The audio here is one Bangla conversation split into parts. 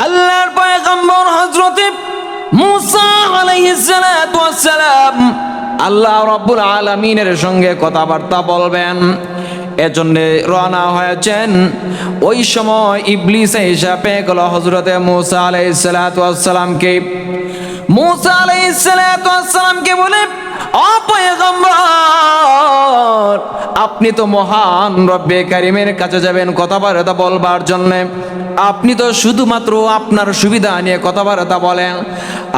আল্লাহর পয়গম্বর হযরত মুসা আলাইহিস সালাতু ওয়াস সালাম আল্লাহ রাব্বুল আলামিনের সঙ্গে কথাবার্তা বলবেন, এজন্য রওনা হয়েছেন। ওই সময় ইবলিস এসে পেয়ে গেল হযরত মুসা আলাইহিস সালাতু ওয়াস সালামকে। মুসা আলাইহিস সালাতু ওয়াস সালামকে বলে, ও পয়গম্বর, আপনি তো মহান রব্বে কারিমের কাছে যাবেন কথাবার্তা বলবার জন্য, আপনি তো শুধুমাত্র আপনার সুবিধা নিয়ে কথাবার্তা বলেন,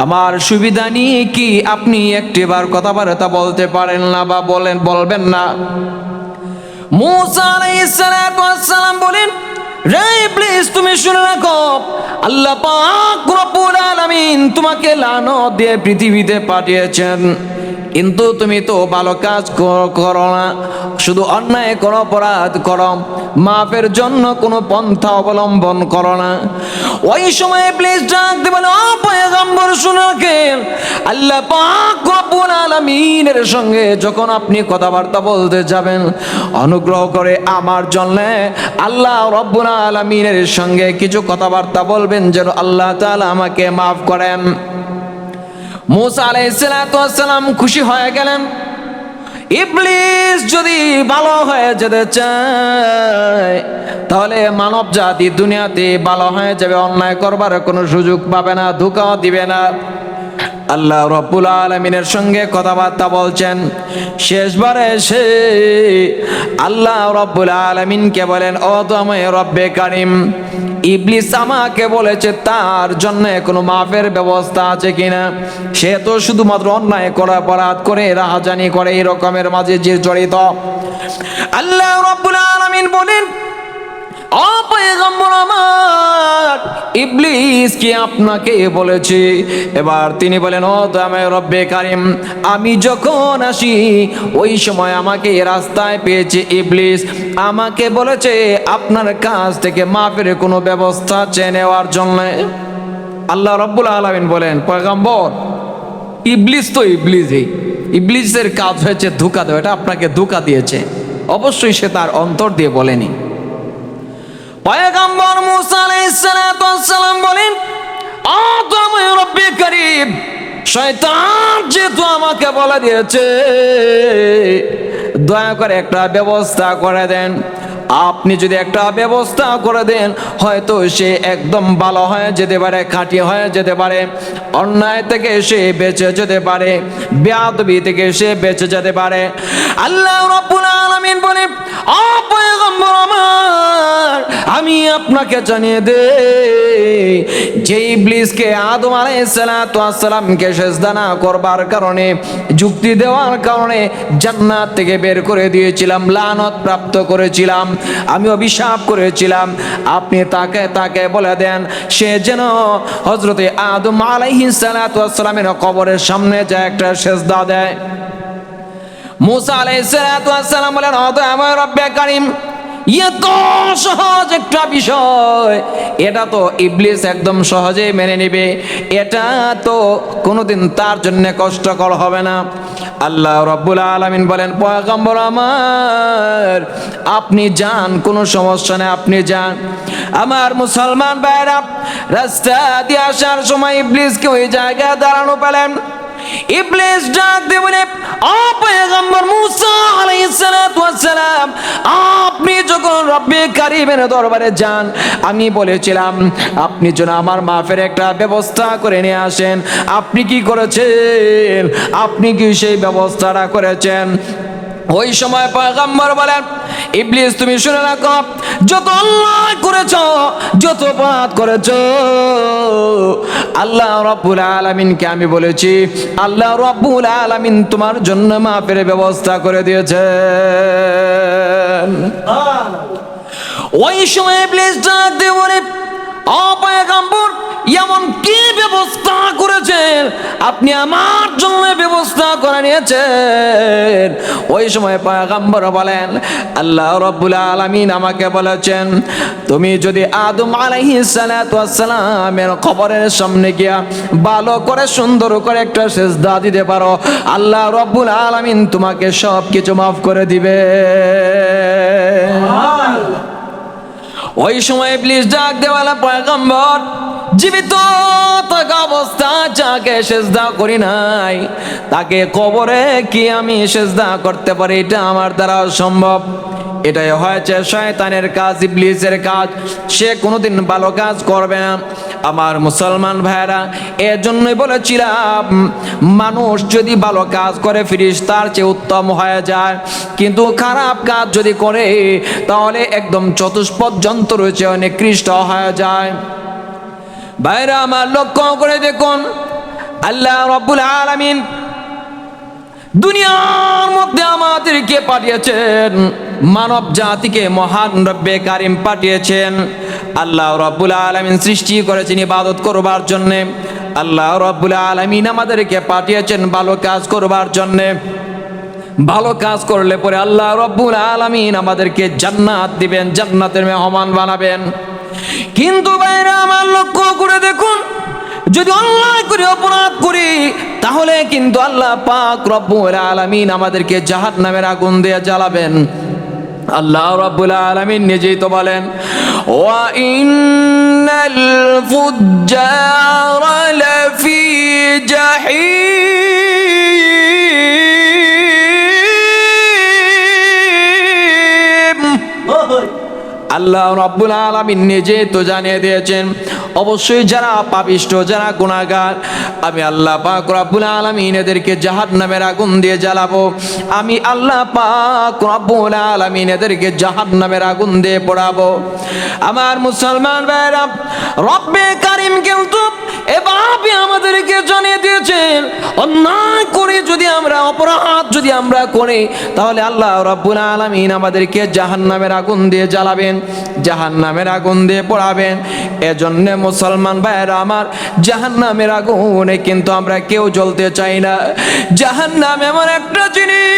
আমার সুবিধা নিয়ে কি আপনি একটিবার কথাবার্তা বলতে পারেন না বা বলবেন না? মুসা আলাইহিস সালাতু ওয়াস সালাম বলেন, রে ইবলিস, তুমি শুনে রাখো, আল্লাহ পাক রব্বুল আলামিন তোমাকে লানত দিয়ে পৃথিবীতে পাঠিয়েছেন, কিন্তু তুমি তো ভালো কাজ করো না, শুধু অন্যায় করো, অপরাধ করো, মাফের জন্য কোনো পন্থা অবলম্বন করো না। ওই সময় ইবলিস ডাক দিয়ে বলে, ও পয়গম্বর শুনে রাখেন, আল্লাহ পাক রব্বুল আলামিনের সঙ্গে যখন আপনি কথাবার্তা বলতে যাবেন, অনুগ্রহ করে আমার জন্য আল্লাহ রব্বুল আলামিনের সঙ্গে কিছু কথাবার্তা বলবেন যেন আল্লাহ তাআলা আমাকে মাফ করেন। মুসা আলাইহিস সালাতু ওয়াস সালাম খুশি হয়ে গেলেন। ইবলিস যদি ভালো হয়ে যেতে চায় তাহলে মানব জাতি দুনিয়াতে ভালো হয়ে যাবে, অন্যায় করবার কোনো সুযোগ পাবে না, ধোঁকাও দিবে না। আল্লাহ রাব্বুল আলামিনের সঙ্গে কথাবার্তা বলছেন। শেষবারে এসে আল্লাহ রাব্বুল আলামিনকে বলেন, ও তুমি রব্বে কারিম, ইবলিস আমাকে বলেছে তার জন্য কোনো মাফের ব্যবস্থা আছে কিনা? সে তো শুধুমাত্র অন্যায় করে, অপরাধ করে, রাহাজানি করে, এই রকমের মাঝে যে জড়িত। আল্লাহ রাব্বুল আলামিন বলেন, ও পয়গম্বর আমার, ইবলিস কি আপনাকে বলেছে? এবার তিনি বলেন, ও তুমি রব্বে কারিম, আমি যখন আসি ওই সময় আমাকে রাস্তায় পেয়েছে ইবলিস, আমাকে বলেছে আপনার কাছ থেকে মাফের কোনো ব্যবস্থা চেয়ে নেওয়ার জন্য। আল্লাহ রাব্বুল আলামিন বলেন, পয়গম্বর, ইবলিস তো ইবলিসই, ইবলিসের কাজ হয়েছে ধোঁকা দেওয়া, এটা আপনাকে ধোঁকা দিয়েছে, অবশ্যই সে তার অন্তর দিয়ে বলেনি। পয়গম্বর মুসা আলাইহিস সালাতু ওয়াস সালাম বলেন, ও তুমি রব্বে কারিম, শয়তান যেহেতু আমাকে বলে দিয়েছে, দয়া করে একটা ব্যবস্থা করে দেন। আপনি যদি একটা ব্যবস্থা করে দেন, হয়তো সে একদম ভালো হয়ে যেতে পারে, খাঁটি হয়ে যেতে পারে, অন্যায় থেকে সে বেঁচে যেতে পারে, বেয়াদবি থেকে সে বেঁচে যেতে পারে। আল্লাহ রাব্বুল আলামিন বলে, ও পয়গম্বর আমার, আমি আপনাকে জানিয়ে দেই, যে ইবলিসকে আদম আলাইহিস সালাতু ওয়াস সালামকে সিজদা না করবার কারণে, যুক্তি দেওয়ার কারণে জান্নাত থেকে বের করে দিয়েছিলাম, লানত প্রাপ্ত করেছিলাম, আমি অভিশাপ করেছিলাম, আপনি তাকে বলে দেন সে যেন হযরতে আদম আলাইহিস সালাতু ওয়াস সালামের কবরের সামনে যায় একটা সিজদা দেয়। মুসা আলাইহিস সালাতু ওয়াস সালাম বলেন, ও আমার রব্বে কারিম, এত সহজ একটা বিষয়, এটা তো ইবলিস একদম সহজেই মেনে নেবে, এটা তো কোনোদিন তার জন্য কষ্টকর হবে না। আল্লাহ রাব্বুল আলামিন বলেন, পয়গম্বর আমার, আপনি যান, কোনো সমস্যা নেই, আপনি যান। আমার মুসলমান ভাইরা, রাস্তা দিয়ে আসার সময় ইবলিসকে ওই জায়গায় দাঁড়ানো পেলেন। ইবলিস ডাক দিয়ে বলে, ও পয়গম্বর মুসা আলাইহিস সালাতু ওয়াস সালাম, আপনি যখন রব্বে কারিমের দরবারে যান, আমি বলেছিলাম আপনি যেন আমার মাফের একটা ব্যবস্থা করে নিয়ে আসেন, আপনি কি করেছেন? আপনি কি সেই ব্যবস্থাটা করেছেন? ওই সময় পয়গম্বর বলেন, ইবলিস তুমি শুনে রাখো, যত অন্যায় করেছো, যত পাপ করেছো, আল্লাহ রাব্বুল আলামিনকে আমি বলেছি, আল্লাহ রাব্বুল আলামিন তোমার জন্য মাফের ব্যবস্থা করে দিয়েছেন। ওই সময় ইবলিস ডাক দিয়ে বলে, ও পয়গম্বর, এমন কি ব্যবস্থা করেছেন আপনি আমার জন্য ব্যবস্থা করে নিয়েছেন? ওই সময় পয়গম্বর বলেন, আল্লাহ রাব্বুল আলামিন আমাকে বলেছেন, তুমি যদি আদম আলাইহিস সালাতু ওয়াস সালামের কবরের সামনে গিয়া ভালো করে সুন্দর করে একটা সিজদা দিতে পারো, আল্লাহ রাব্বুল আলামিন তোমাকে সব কিছু মাফ করে দিবে। ওই সময় ইবলিস ডাক দেওয়ালা, পয়গম্বর জীবিত থাকা অবস্থা যাকে সেজদা করি নাই, তাকে কবরে কি আমি সেজদা করতে পারি? এটা আমার দ্বারা সম্ভব। এটাই হয়েছে শয়তানের কাজ, ইবলিসের কাজ। সে কোনোদিন ভালো কাজ করবে না। আমার মুসলমান ভাইরা, এর জন্যই বলেছিলাম মানুষ যদি ভালো কাজ করে ফেরেশতার চেয়ে উত্তম হয়ে যায়, কিন্তু খারাপ কাজ যদি করে তাহলে একদম চতুষ্পদ যন্ত্র রয়েছে নিকৃষ্ট হয়ে যায়। ভাইরা আমার, লক্ষ্য করে দেখুন, আল্লাহ রাব্বুল আলামিন দুনিয়ার মধ্যে আমাদেরকে পাঠিয়েছেন, মানব জাতিকে মহান রব্বে কারিম পাঠিয়েছেন। আল্লাহ রাব্বুল আলামিন সৃষ্টি করেছেন ইবাদত করবার জন্য। আল্লাহ রাব্বুল আলামিন আমাদেরকে পাঠিয়েছেন ভালো কাজ করবার জন্য। ভালো কাজ করলে পরে আল্লাহ রাব্বুল আলামিন আমাদেরকে জান্নাত দিবেন, জান্নাতের মেহমান বানাবেন। কিন্তু বাইরে আমার লক্ষ্য করে দেখুন, যদি অন্যায় করে অপরাধ করি তাহলে কিন্তু আল্লাহ পাক রব্বুল আলামিন আমাদেরকে জাহান্নামের আগুন দিয়ে জ্বালাবেন। আল্লাহ রাব্বুল আলামিন নিজেই তো বলেন, ওয়া ইন্নাল ফুজ্জারা লাফি জাহিম। আল্লাহ রাব্বুল আলামিন নিজে তো জানিয়ে দিয়েছেন, অবশ্যই যারা পাপিষ্ট, যারা গুনাহগার, আমি আল্লাহ পাক রব্বুল আলামিন এদেরকে জাহান্নামের আগুন দিয়ে জ্বালাবো। আমি আল্লাহ পাক রব্বুল আলামিন এদেরকে জাহান্নামের আগুন দিয়ে পোড়াবো। আমার মুসলমান ভাইরা, রব্বে কারিম কিন্তু এভাবে আমাদেরকে জানিয়ে দিয়েছেন, অন্যায় করে যদি আমরা, অপরাধ যদি আমরা করি তাহলে আল্লাহ রাব্বুল আলামিন আমাদেরকে জাহান্নামের আগুন দিয়ে জ্বালাবেন, জাহান্নামের আগুন দিয়ে পোড়াবেন। এজন্য মুসলমান ভাইরা আমার, জাহান্নামের আগুনে কিন্তু আমরা কেউ জ্বলতে চাই না। জাহান্নাম এমন একটা জিনিস,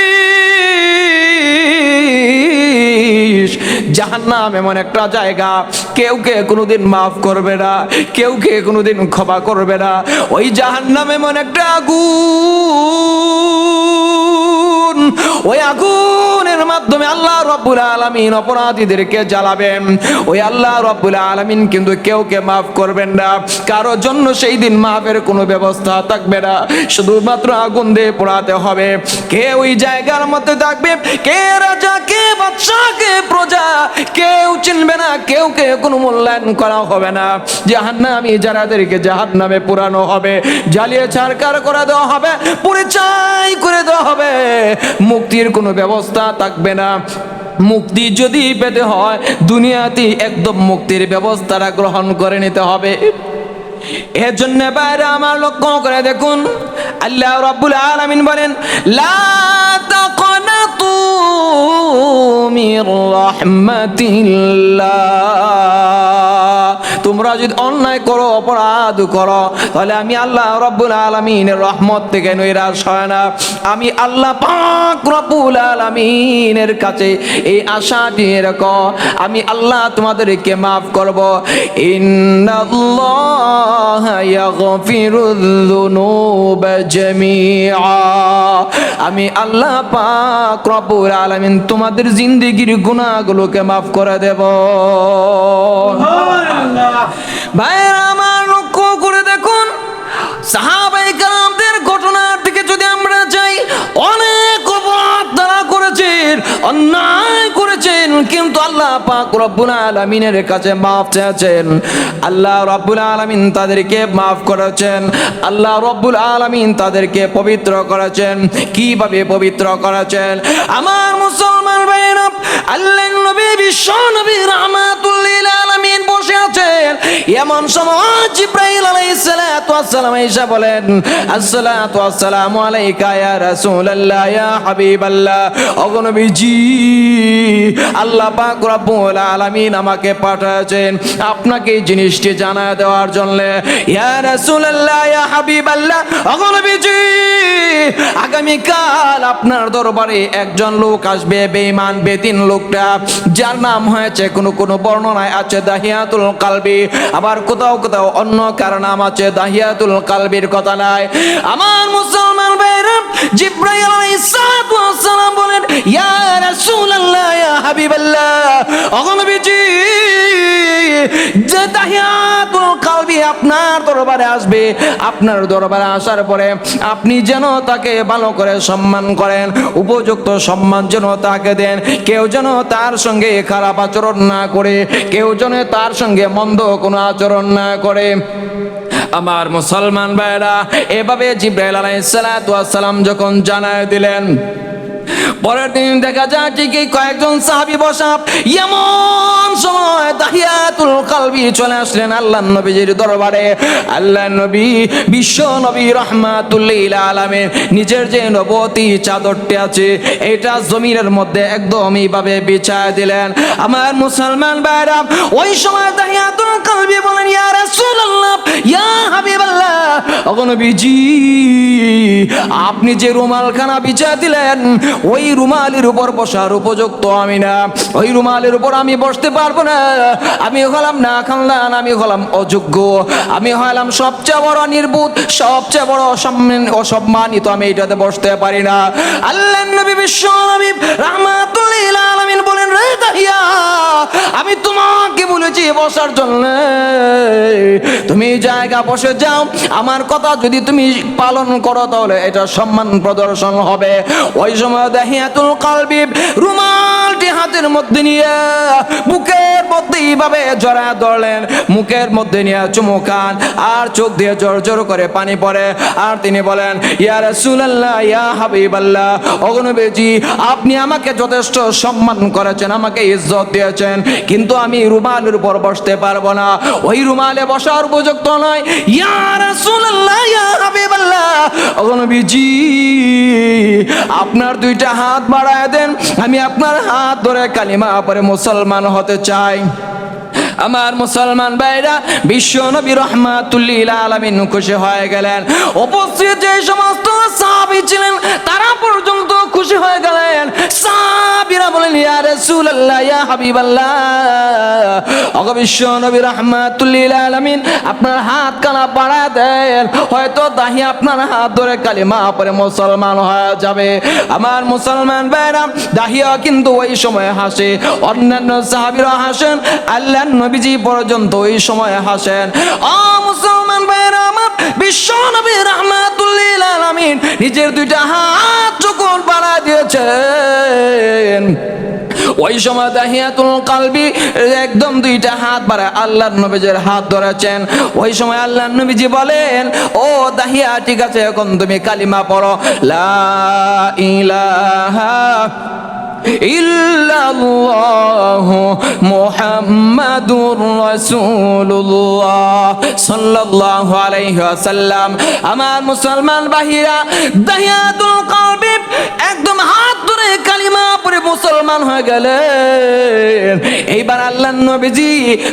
জাহান্নাম এমন একটা জায়গা, কেউ কে কোনোদিন মাফ করবে না, কেউ কে কোনোদিন ক্ষমা করবে না। ওই জাহান্নাম এমন একটা আগুন, ওই আগুনের মাধ্যমে আল্লাহ রাব্বুল আলামিন অপরাধীদেরকে জ্বালাবেন। ওই আল্লাহ রাব্বুল আলামিন কিন্তু কেউ কে মাফ করবেন না, কারোর জন্য সেই দিন মাফের কোনো ব্যবস্থা থাকবে না, শুধুমাত্র আগুন দিয়ে পোড়াতে হবে। কে ওই জায়গার মধ্যে থাকবে, কে রাজা, কে বাদশা, কে প্রজা, কেউ চিনবে না, কেউ কে কোনো মূল্যায়ন করা হবে না। জাহান্নামী যারাদেরকে জাহান্নামে পোড়ানো হবে, জ্বালিয়ে ছারখার করে দেওয়া হবে, পুড়ে ছাই করে দেওয়া হবে। মুক্তির কোনো ব্যবস্থা থাকবে না। মুক্তি যদি পেতে হয় দুনিয়াতে একদম মুক্তির ব্যবস্থাটা গ্রহণ করে নিতে হবে। এর জন্য বাইরে আমার লক্ষ্য করে দেখুন, আল্লাহ রাব্বুল আলামিন বলেন, লা তাকনাতু মির রাহমাতিল্লাহ। তোমরা যদি অন্যায় করো, অপরাধ করো, তাহলে আমি আল্লাহ রাব্বুল আলামিনের রহমত থেকে নৈরাশ হয় না। আমি আল্লাহ পাক রব্বুল আলামিনের কাছে এই আশাটি রাখো, আমি আল্লাহ তোমাদেরকে মাফ করব। ইন্নাল্লাহা ইয়াগফিরুয যুনুবা জামিআ। আমি আল্লাহ পাক রব্বুল আলামিন তোমাদের জিন্দেগির গুনাহগুলোকে মাফ করে দেব। ভাইরা আমার, লক্ষ্য করে দেখুন, সাহাবায়ে কেরামদের ঘটনার দিকে যদি আমরা যাই, অনেক অপরাধ তারা করেছেন, অন্যায় করেছেন, কিন্তু আল্লাহ পাক রব্বুল আলামিনের কাছে মাফ চেয়েছেন। আল্লাহ রব্বুল আলামিন তাদেরকে মাফ করেছেন। আল্লাহ রব্বুল আলামিন তাদেরকে পবিত্র করেছেন। কিভাবে পবিত্র করেছেন? আমার মুসলমান ভাইরা, আল্লাহর নবী, বিশ্ব নবী রাহমাতুল লিল আলামিন বসে আছেন। এমন সময় জিবরাইল আলাইহিস সালাতু ওয়াস সালাম এসে বলেন, আসসালাতু ওয়াসসালামু আলাইকা ইয়া রাসূলুল্লাহ, ইয়া হাবিবাল্লাহ। ওগো নবীজি, আল্লাহ পাক রব্বুল আলামিন আমাকে পাঠিয়েছেন আপনাকে এই জিনিসটি জানায় দেওয়ার জন্য। ইয়া রাসূলুল্লাহ, ইয়া হাবিবাল্লাহ, ওগো নবীজি, আগামী কাল আপনার দরবারে একজন লোক আসবে, বেঈমান বেদিন লোকটা, যার নাম হয়েছে কোন বর্ণনায় আছে দাহিয়াতুল কালবি, আবার কোথাও কোথাও অন্য কার নাম আছে দাহিয়াতুল কালবির কথা নাই। আমার মুসলমান ভাইরা, জিবরাইল আলাইহিস সালাতু ওয়াস সালাম বলেন, ইয়া রাসূলুল্লাহ, ইয়া হাবিবাল্লাহ, ওগো নবীজি, যে দাহিয়াতুল কালবি আপনার দরবারে আসবে, আপনার দরবারে আসার পরে আপনি যেন তাকে ভালো করে সম্মান করেন, উপযুক্ত সম্মান যেন তাকে দেন। কেউ যেন তার সঙ্গে খারাপ আচরণ না করে, কেউ যেন তার সঙ্গে মন্দ কোনো আচরণ না করে। আমার মুসলমান ভাইরা, এভাবে জিবরাইল আলাইহিস সালাতু ওয়াস সালাম যখন জানায় দিলেন, পরের দিন দেখা যায় ঠিকই কয়েকজন সাহাবী বসা, এমন সময় দাহিয়াতুল কলবি চলে আসলেন আল্লাহর নবীজির দরবারে। আল্লাহর নবী, বিশ্ব নবী রাহমাতুল লিল আলামিন, নিজের যে নবতী চাদরটি আছে এটা জমিনের মধ্যে একদম এইভাবে বিছায় দিলেন। আমার মুসলমান ভাইরা, ওই সময় দাহিয়াতুল কলবি বলেন, ইয়া রাসূলুল্লাহ, ইয়া হাবিবাল্লাহ, ওগো নবীজি, আপনি যে রুমালখানা বিছায় দিলেন ওই রুমালের উপর বসার উপযুক্ত আমি না, ওই রুমালের উপর আমি বসতে পারবো না। আমি হলাম না খানদান, আমি হলাম অযোগ্য, আমি হলাম সবচেয়ে বড় নির্বুধ, সবচেয়ে বড় অসম্মানিত, আমি এটাতে বসতে পারি না। আল্লাহর নবী বিশ্ব নবী রাহমাতুল লিল আলামিন বলেন, রে দাহিয়া, আমি তোমাকে বলেছি বসার জন্য, তুমি জায়গা বসে যাও। আমার কথা যদি তুমি পালন করো তাহলে এটা সম্মান প্রদর্শন হবে। ওই সময় দাহিয়াতুল কলবি রুমালটি হাতের মধ্যে নিয়ে বুকের মধ্যে এইভাবে জড়ায় ধরলেন, মুখের মধ্যে নিয়ে চুমু খান, আর চোখ দিয়ে জোর জোর করে পানি পড়ে। আর তিনি বলেন, ইয়া রাসূলুল্লাহ, ইয়া হাবিবাল্লাহ, ওগো নবীজি, আপনি আমাকে যথেষ্ট সম্মান করেছেন, আমাকে ইজ্জত দিয়েছেন, কিন্তু আমি রুমালের উপর বসতে পারবো না, ওই রুমালে বসার উপযুক্ত নয়। ইয়া রাসূলুল্লাহ, ইয়া হাবিবাল্লাহ, ওগো নবীজি, আপনার দুইটা হাত বাড়ায় দেন, আমি আপনার হাত ধরে কালিমা পড়ে মুসলমান হতে চাই। আমার মুসলমান ভাইরা, বিশ্ব নবী রাহমাতুল লিল আলামিন খুশি হয়ে গেলেন। উপস্থিত যে সমস্ত সাহাবী ছিলেন তারা পর্যন্ত খুশি হয়ে গেলেন। সাহাবীরা বলেন, ইয়া রাসূলুল্লাহ, ইয়া হাবিবাল্লাহ, ওগো বিশ্ব নবী রাহমাতুল লিল আলামিন, আপনার হাত কানা বাড়ায় দেন, হয়তো দাহি আপনার হাত ধরে কালিমা পড়ে মুসলমান হয়ে যাবে। আমার মুসলমান ভাইরা, দাহিয়া কিন্তু ওই সময় হাসে, অন্যান্য সাহাবীরা হাসেন, আল্লাহর নবীজি পর্যন্ত ওই সময় হাসেন। ও মুসলমান ভাইরা আমার, বিশ্ব নবী রাহমাতুল লিল আলামিন নিজের দুইটা হাত যখন বাড়ায় দিয়েছেন, ওই সময় দাহিয়াতুল কলবি একদম দুইটা হাত বাড়ায় আল্লাহর নবীজির হাত ধরেছেন। ওই সময় আল্লাহর নবীজি বলেন, ও দাহিয়া, ঠিক আছে, এখন তুমি কালিমা পড়ো, লা ইলাহা ইল্লাল্লাহু মুহাম্মাদুর রাসূলুল্লাহ সাল্লাল্লাহু আলাইহি ওয়াসাল্লাম। আমার মুসলমান ভাইরা, দাহিয়াতুল কলবি একদম হাত ধরে কালিমা পড়ে মুসলমান হয়ে গেলেন। এইবার আল্লাহর নবীজি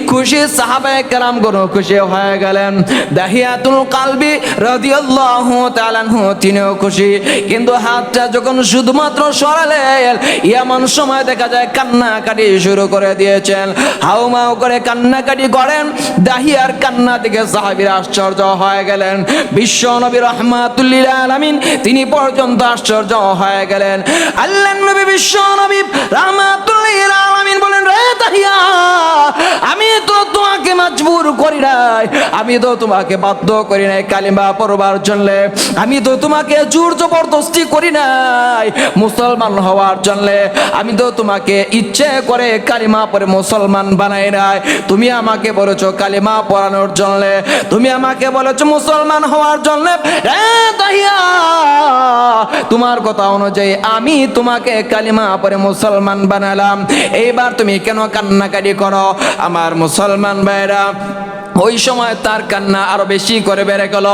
খুশি, সাহাবায়ে কেরাম গণ খুশি হয়ে গেলেন। দাহিয়াতুল কলবি রাদিয়াল্লাহু তাআলা আনহু তিনিও খুশি, কিন্তু হাতটা যখন শুধুমাত্র সরালেন, এমন সময় দেখা যায় কান্নাকাটি শুরু করে দিয়েছেন, হাউমাউ করে কান্নাকাটি করেন। দাহিয়ার কান্না দেখে সাহাবীরা আশ্চর্য হয়ে গেলেন। বিশ্ব নবী রাহমাতুল লিল আলামিন তিনি পর্যন্ত আশ্চর্য হয়ে গেলেন। আল্লাহর নবী বিশ্ব নবী রাহমাতুল লিল আলামিন বলেন, রে দাহিয়া, আমি তো তোমাকে মজবুর করি নাই, আমি তো তোমাকে বাধ্য করি নাই কালিমা পড়বার জন্য, আমি তো তোমাকে জোর জবরদস্তি করি নাই মুসলমান হওয়ার জন্য, আমি তো তোমাকে ইচ্ছে করে কালিমা পড়ে মুসলমান বানাই নাই। তুমি আমাকে বলেছো কালিমা পড়ানোর জন্য, তুমি আমাকে বলেছো মুসলমান হওয়ার জন্য। দাহিয়া, তোমার কথা অনুযায়ী আমি তোমাকে কালিমা পড়ে মুসলমান বানালাম, এইবার তুমি কেন কান্নাকাটি করো? আমার মুসলমান ভাইরা, ওই সময় তার কান্না আরো বেশি করে বেড়ে গেল,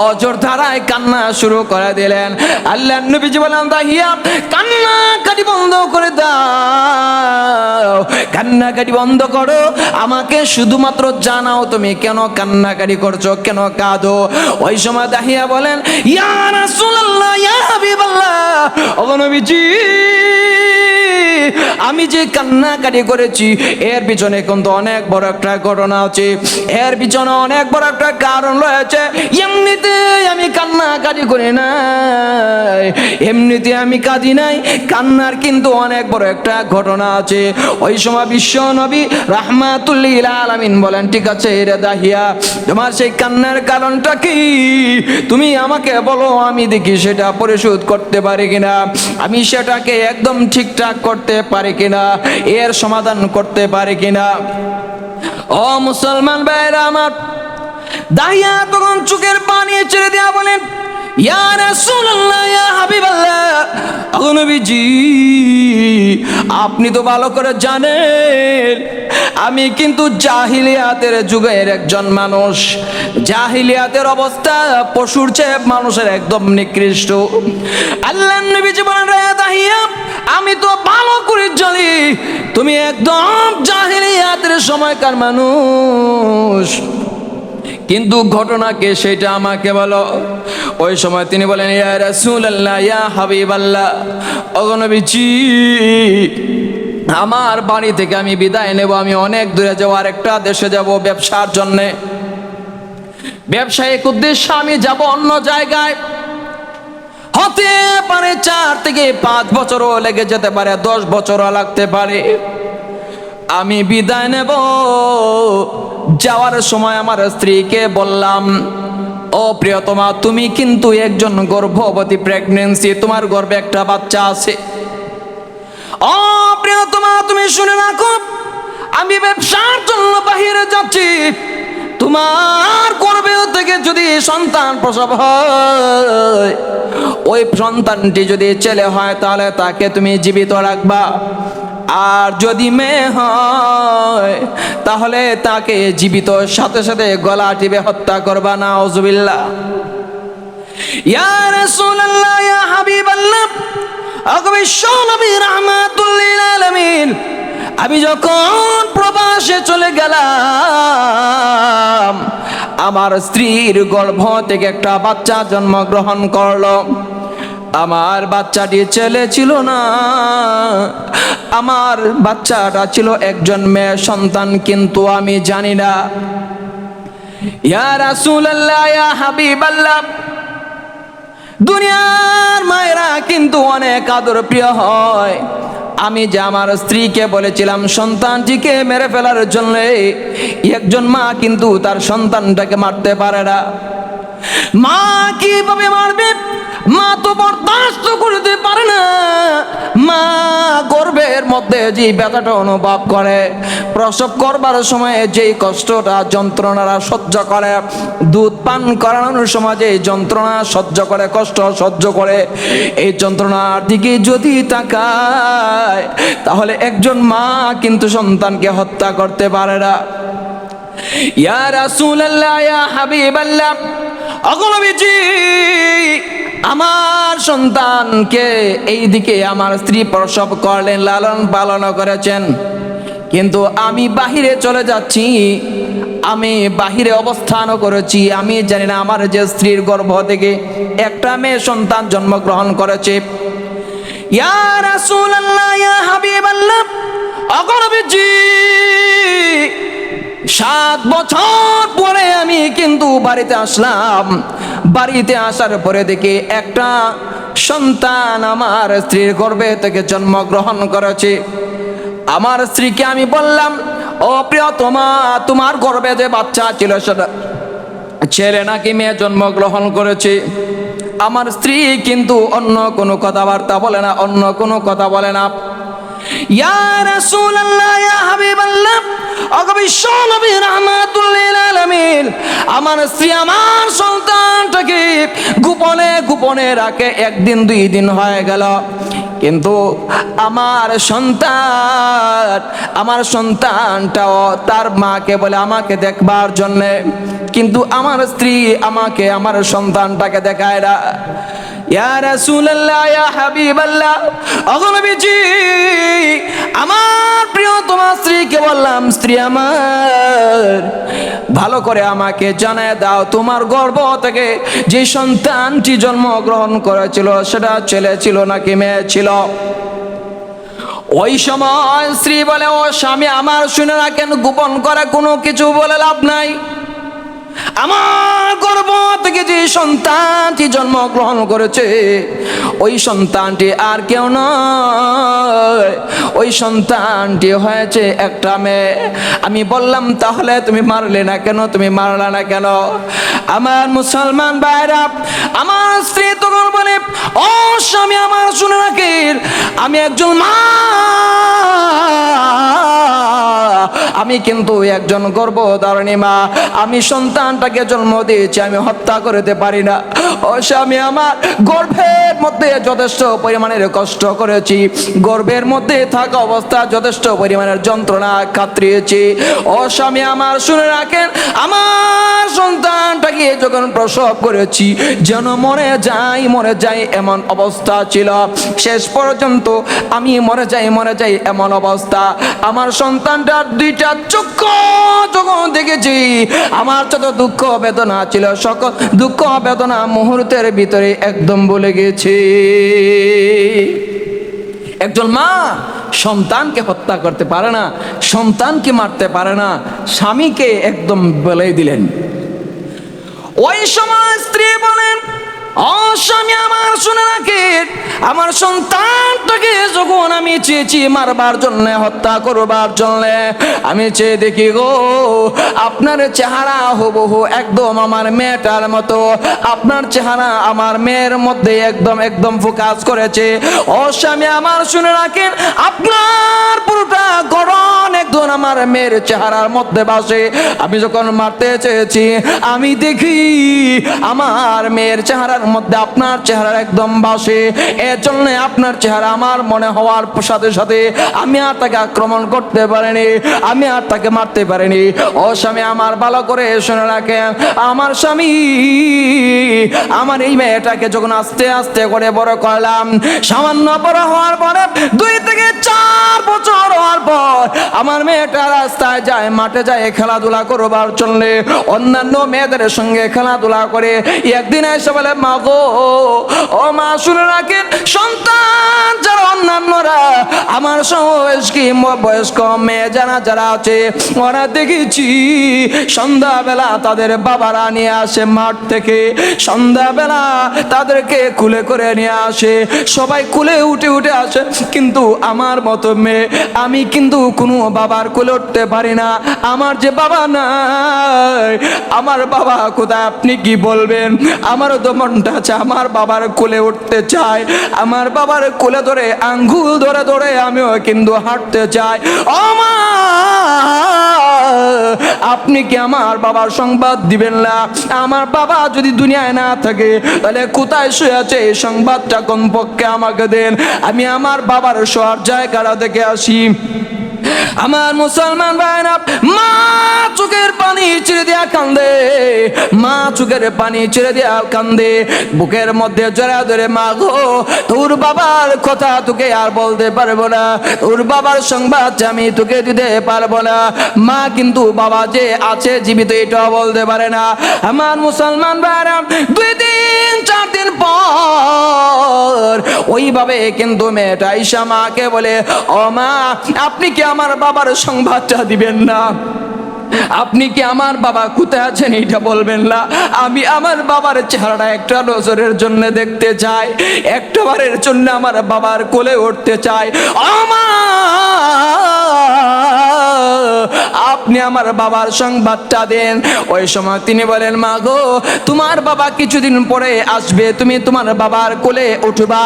অজর ধারায় কান্না শুরু করে দিলেন। আল্লাহর নবীজি বলেন, দাহিয়া, কান্নাকাটি বন্ধ করে দাও, কান্নাকাটি বন্ধ করো, আমাকে শুধুমাত্র জানাও তুমি কেন কান্নাকাটি করছো, কেন কাঁদো। ওই সময় দাহিয়া বলেন, ইয়া রাসূলুল্লাহ, ইয়া হাবিবাল্লাহ, ওগো নবীজি, আমি যে কান্নাকাটি করেছি এর পিছনে কিন্তু অনেক বড় একটা ঘটনা আছে, এর পিছনে অনেক বড় একটা কারণ রয়েছে। এমনিতে আমি কান্নাকাটি করি না, এমনিতে আমি কাঁদি নাই, কান্নার কিন্তু অনেক বড় একটা ঘটনা আছে। ওই সময় বিশ্ব নবী রাহমাতুল লিল আলামিন বলেন, ঠিক আছে রে দাহিয়া, তোমার সেই কান্নার কারণটা কি তুমি আমাকে বলো, আমি দেখি সেটা পরিশোধ করতে পারি কিনা, আমি সেটাকে একদম ঠিকঠাক করতে পারি কিনা, এর সমাধান করতে পারি কিনা। ও মুসলমান ভাইরা আমার, দাহিয়া তখন চোখের পানি ছেড়ে দেয়া বলেন, ইয়া রাসূলুল্লাহ, ইয়া হাবিবাল্লাহ, ও নবীজি, আপনি তো ভালো করে জানেন আমি কিন্তু জাহিলিয়াতের যুগের একজন মানুষ। জাহিলিয়াতের অবস্থা পশুর চেয়ে মানুষের একদম নিকৃষ্ট। আল্লাহর নবীজি বলেন, রে দাহিয়া, আমি তো ভালো করে জানি তুমি একদম জাহিলিয়াতের সময়কার মানুষ, কিন্তু ঘটনাকে সেটা আমাকে বলো। ওই সময় তিনি বলেন, ইয়া রাসূলুল্লাহ, ইয়া হাবিবাল্লাহ, ওগো নবীজি, আমার বাড়ি থেকে আমি বিদায় নেব, আমি অনেক দূরে যাব, আরেকটা দেশে যাব ব্যবসার জন্যে, ব্যবসায়িক উদ্দেশ্যে আমি যাব অন্য জায়গায়। হতে পারে 4 থেকে 5 বছরও লেগে যেতে পারে, 10 বছরও লাগতে পারে। আমি বিদায় নেব। যাওয়ার সময় আমার স্ত্রীকে বললাম, ও প্রিয়তমা, তুমি কিন্তু একজন গর্ভবতী, প্রেগন্যান্সি, তোমার গর্ভে একটা বাচ্চা আছে। ও প্রিয়তমা, তুমি শুনে রাখো, আমি ব্যবসার জন্য বাহিরে যাচ্ছি, তোমার গর্ভে থেকে যদি সন্তান প্রসব হয়, ওই সন্তানটি যদি ছেলে হয় তাহলে তাকে তুমি জীবিত রাখবা, আর যদি মেয়ে হয় তাহলে তাকে জীবিত সাথে সাথে গলা টিপে হত্যা করবা। নাউজুবিল্লাহ। ইয়া রাসূলুল্লাহ, ইয়া হাবিবাল্লাহ, বিশ্বনবী রাহমাতুল লিল আলামিন, আমি যখন প্রবাসে চলে গেলাম, আমার স্ত্রীর গর্ভ থেকে একটা বাচ্চা জন্মগ্রহণ করলো। আমার বাচ্চাটি ছেলে ছিল না, আমার বাচ্চাটা ছিল একজন মেয়ে সন্তান, কিন্তু আমি জানি না। ইয়া রাসূলুল্লাহ, ইয়া হাবিবাল্লাহ, দুনিয়ার মায়েরা কিন্তু অনেক আদর প্রিয় হয়। আমি যে আমার স্ত্রীকে বলেছিলাম সন্তানটিকে মেরে ফেলার জন্য, একজন মা কিন্তু তার সন্তানটাকে মারতে পারে না। মা কিভাবে মারবে? মা তো বরদাস্ত করতে পারে না। মা গর্ভের মধ্যে যে ব্যথাটা অনুভব করে, প্রসব করবার সময় যেই কষ্টটা, যন্ত্রণাটা সহ্য করে, দুধ পান করানোর সময় যে যন্ত্রণা সহ্য করে, কষ্ট সহ্য করে, এই যন্ত্রণার দিকে যদি তাকায় তাহলে একজন মা কিন্তু সন্তানকে হত্যা করতে পারে না। ইয়া রাসূলুল্লাহ, ইয়া হাবিবাল্লাহ, ওগো নবীজি, আমার সন্তানকে এইদিকে আমার স্ত্রী প্রসব করলেন, লালন পালন করেছেন, কিন্তু আমি বাহিরে চলে যাচ্ছি, আমি বাহিরে অবস্থানও করেছি, আমি জানি না আমার যে স্ত্রীর গর্ভ থেকে একটা মেয়ে সন্তান জন্মগ্রহণ করেছে। ইয়া রাসূলুল্লাহ, ইয়া হাবিবাল্লাহ, ওগো নবীজি, 7 বছর পরে আমি কিন্তু বাড়িতে আসলাম। বাড়িতে আসার পরে দেখি একটা সন্তান আমার স্ত্রীর গর্ভে থেকে জন্মগ্রহণ করেছে। আমার স্ত্রীকে আমি বললাম, ও প্রিয়তমা, তোমার গর্ভে যে বাচ্চা ছিল সেটা ছেলে নাকি মেয়ে জন্মগ্রহণ করেছে? আমার স্ত্রী কিন্তু অন্য কোনো কথাবার্তা বলে না, অন্য কোনো কথা বলে না। ইয়া রাসূলুল্লাহ, ইয়া হাবিবাল্লাহ, ওগো বিশ্বনবী রাহমাতুল লিল আলামিন, আমার স্ত্রী আমার সন্তানটাকে গোপনে গোপনে রাখে, 1 দিন 2 দিন হয়ে গেল, কিন্তু আমার সন্তানটাও তার মাকে বলে আমাকে দেখবার জন্যে, কিন্তু আমার স্ত্রী আমাকে আমার সন্তানটাকে দেখায় না। ইয়া রাসূলুল্লাহ, ইয়া হাবিবাল্লাহ, ওগো নবীজি, আমার প্রিয়তমা স্ত্রীকে বললাম, স্ত্রী আমার, ভালো করে আমাকে জানায় দাও, তোমার গর্ভ থেকে যে সন্তানটি জন্মগ্রহণ করেছিল সেটা ছেলে ছিল নাকি মেয়ে ছিল? ওই সময় স্ত্রী বলে, ও স্বামী আমার, শুনে রাখেন, গোপন করে কোনো কিছু বলে লাভ নাই। আমার গর্ভ থেকে যে সন্তানটি জন্মগ্রহণ করেছে ওই সন্তানটি আর কেউ নয়, ওই সন্তানটি হয়েছে একটা মেয়ে। আমি বললাম, তাহলে তুমি মারলে না কেন, তুমি মারলা না কেন? আমার মুসলমান ভাইরা, আমার স্ত্রী তখন বলে, ও স্বামী আমার, শুনে রাখেন, আমি একজন মা, আমি কিন্তু একজন গর্ভধারিণী মা, আমি সন্তানটাকে জন্ম দিয়েছি, আমি হত্যা করতে পারি না। ও স্বামী আমার, গর্ভের মধ্যে যথেষ্ট পরিমাণের কষ্ট করেছি, গর্ভের মধ্যে থাকা অবস্থা যথেষ্ট পরিমাণের যন্ত্রণা কাতরিয়েছি। ও স্বামী আমার, শুনে রাখেন, আমার সন্তানটাকে যখন প্রসব করেছি যেন মরে যাই এমন অবস্থা ছিল। শেষ পর্যন্ত আমি মরে যাই এমন অবস্থা। আমার সন্তানটার দুইটা চক্ষু যখন দেখেছি, আমার যত দুঃখ বেদনা ছিল সকল দুঃখ বেদনা মুহূর্তের ভিতরে একদম ভুলে গেছি। একজন মা সন্তানকে হত্যা করতে পারে না, সন্তানকে মারতে পারে না, স্বামীকে একদম বলে দিলেন। ওই সময় স্ত্রী বলেন, ও স্বামী আমার, শুনে রাখেন, আমার সন্তানটাকে যখন আমি চেয়েছি মারবার জন্য, হত্যা করবার জন্য, আমি চেয়ে দেখি গো আপনার চেহারা হুবহু একদম আমার মেয়েটার মতো, আপনার চেহারা আমার মেয়ের মধ্যে একদম ফোকাস করেছে। ও স্বামী আমার, শুনে রাখেন, আপনার পুরোটা গড়ন একদম আমার মেয়ের চেহারার মধ্যে বাসে। আমি যখন মারতে চেয়েছি, আমি দেখি আমার মেয়ের চেহারার মধ্যে আপনার চেহারা একদম বাসে। এর জন্য আপনার চেহারা আমার মনে হওয়ার সাথে সাথে আমি আর তাকে আক্রমণ করতে পারিনি, আমি আর তাকে মারতে পারিনি। ও স্বামী আমার, ভালো করে শুনে রাখেন, আমার স্বামী আমার এই মেয়েটাকে যখন আস্তে আস্তে করে বড় করলাম, সামান্য বড় হওয়ার পরে 2 থেকে 4 বছর হওয়ার পর আমার মেয়েটা রাস্তায় যায়, মাঠে যায় খেলাধুলা করবার জন্য, অন্যান্য মেয়েদের সঙ্গে খেলাধুলা করে। একদিন এসে বলে, মা গো, ও মা, শুনে রাখেন, সন্তান যারা অন্যান্যরা আমার বয়স্ক মেয়ে যারা আছে, ওরা দেখেছি সন্ধ্যাবেলা তাদের বাবারা নিয়ে আসে মাঠ থেকে, সন্ধ্যাবেলা তাদেরকে কুলে করে নিয়ে আসে, সবাই কুলে উঠে আসে, কিন্তু আমার মতো মেয়ে আমি কিন্তু কোনো বাবার কুলে উঠতে পারি না। আমার যে বাবা নাই, আমার বাবা কোথায় আপনি কি বলবেন? আমারও তো মনটা আছে আমার বাবার কোলে উঠতে চাই, আমার বাবার কোলে ধরে আঙ্গুল ধরে ধরে আমিও কিন্তু হাঁটতে চাই। ও মা, আপনি কি আমার বাবার সংবাদ দিবেন না? আমার বাবা যদি দুনিয়ায় না থাকে তাহলে কোথায় শুয়ে আছে এই সংবাদটা কমপক্ষে আমাকে দেন, আমি আমার বাবার শোয়ার জায়গাটা দেখে আসি। আমার মুসলমান ভাইরা, মা চোখের পানি ছেড়ে দিয়া কান্দে, মা চোখের পানি ছেড়ে দিয়া কান্দে, বুকের মধ্যে জড়া ধরে, মা গো, তোর বাবার কথা তোকে আর বলতে পারবো না, তোর বাবার সংবাদ আমি তোকে দিতে পারবো না। মা কিন্তু বাবা যে আছে জীবিত এটাও বলতে পারে না। আমার মুসলমান ভাইরা, 2 দিন 4 দিন পর ওইভাবে কিন্তু মেয়েটা ঈশা মাকে বলে, ও মা, আপনি কি আমার বাবার সংবাদটা দিবেন না? আপনি কি আমার বাবা কোথায় আছেন এটা বলবেন না? আমি আমার বাবার চেহারাটা একটা নজরের জন্য দেখতে চাই, একটা বারের জন্য আমার বাবার কোলে উঠতে চাই। ও মা, আপনি আমার বাবার সংবাদটা দেন। ওই সময় তিনি বলেন, মা গো, তোমার বাবা কিছুদিন পরে আসবে, তুমি তোমার বাবার কোলে উঠবা।